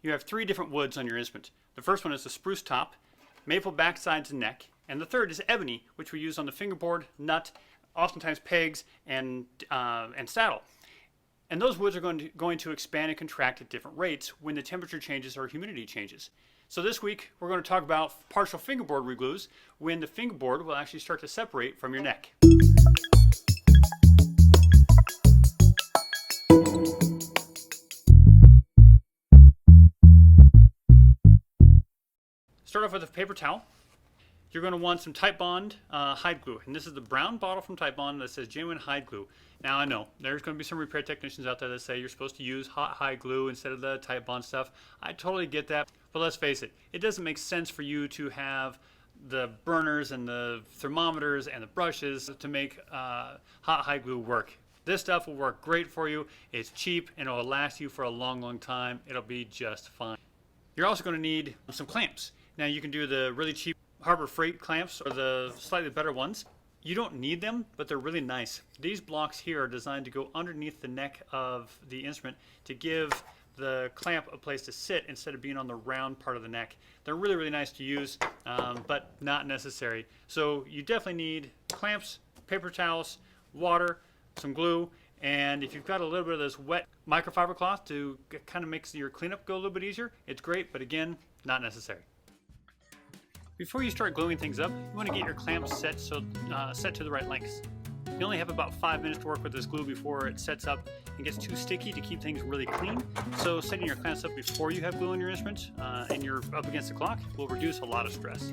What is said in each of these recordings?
you have 3 different woods on your instrument. The first one is the spruce top, maple backsides and neck, and the third is ebony, which we use on the fingerboard, nut, oftentimes pegs, and saddle. And those woods are going to expand and contract at different rates when the temperature changes or humidity changes. So this week we're going to talk about partial fingerboard reglues when the fingerboard will actually start to separate from your neck. Start off with a paper towel. You're going to want some Titebond hide glue, and this is the brown bottle from Titebond that says genuine hide glue. Now I know there's going to be some repair technicians out there that say you're supposed to use hot hide glue instead of the Titebond stuff. I totally get that, but let's face it, it doesn't make sense for you to have the burners and the thermometers and the brushes to make hot hide glue work. This stuff will work great for you. It's cheap and it will last you for a long time. It'll be just fine. You're also going to need some clamps. Now you can do the really cheap Harbor Freight clamps or the slightly better ones. You don't need them, but they're really nice. These blocks here are designed to go underneath the neck of the instrument to give the clamp a place to sit instead of being on the round part of the neck. They're really nice to use, but not necessary. So you definitely need clamps, paper towels, water, some glue, and if you've got a little bit of this wet microfiber cloth to kind of make your cleanup go a little bit easier, it's great, but again, not necessary. Before you start gluing things up, you want to get your clamps set to the right lengths. You only have about 5 minutes to work with this glue before it sets up and gets too sticky to keep things really clean. So setting your clamps up before you have glue in your instrument and you're up against the clock will reduce a lot of stress.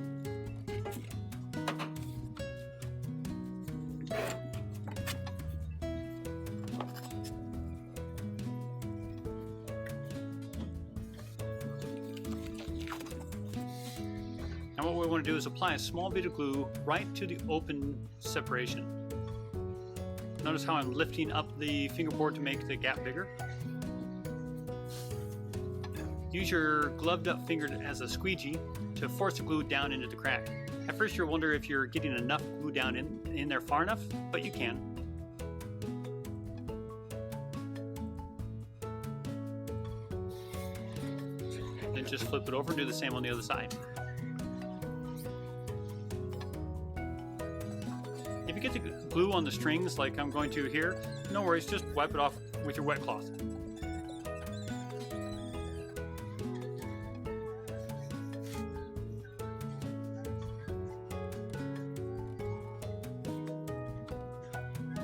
Now what we want to do is apply a small bit of glue right to the open separation. Notice how I'm lifting up the fingerboard to make the gap bigger. Use your gloved up finger as a squeegee to force the glue down into the crack. At first you'll wonder if you're getting enough glue down in there far enough, but you can. Then just flip it over and do the same on the other side. If you get the glue on the strings like I'm going to here, no worries, just wipe it off with your wet cloth.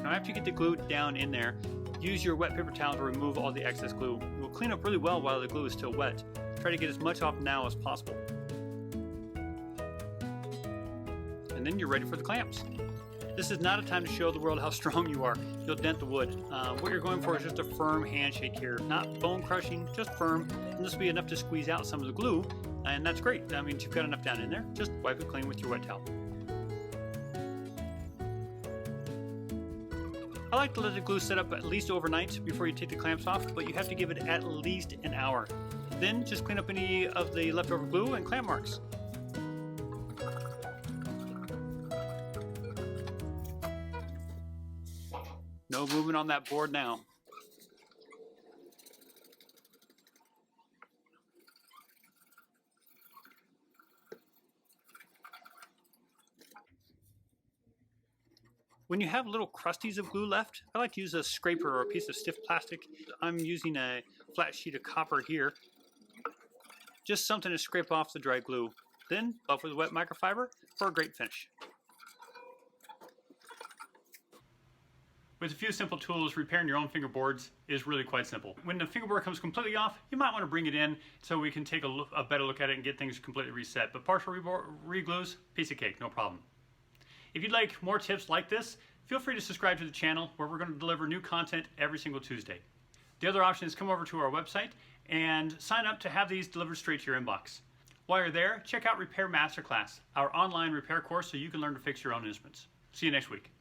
Now after you get the glue down in there, use your wet paper towel to remove all the excess glue. It will clean up really well while the glue is still wet. Try to get as much off now as possible. And then you're ready for the clamps. This is not a time to show the world how strong you are. You'll dent the wood. What you're going for is just a firm handshake here. Not bone crushing, just firm. And this will be enough to squeeze out some of the glue. And that's great. That means you've got enough down in there. Just wipe it clean with your wet towel. I like to let the glue set up at least overnight before you take the clamps off, but you have to give it at least an hour. Then just clean up any of the leftover glue and clamp marks. No movement on that board now. When you have little crusties of glue left, I like to use a scraper or a piece of stiff plastic. I'm using a flat sheet of copper here. Just something to scrape off the dry glue. Then buff with wet microfiber for a great finish. With a few simple tools, repairing your own fingerboards is really quite simple. When the fingerboard comes completely off, you might want to bring it in so we can take a better look at it and get things completely reset. But partial re-glues, piece of cake, no problem. If you'd like more tips like this, feel free to subscribe to the channel where we're going to deliver new content every single Tuesday. The other option is come over to our website and sign up to have these delivered straight to your inbox. While you're there, check out Repair Masterclass, our online repair course so you can learn to fix your own instruments. See you next week.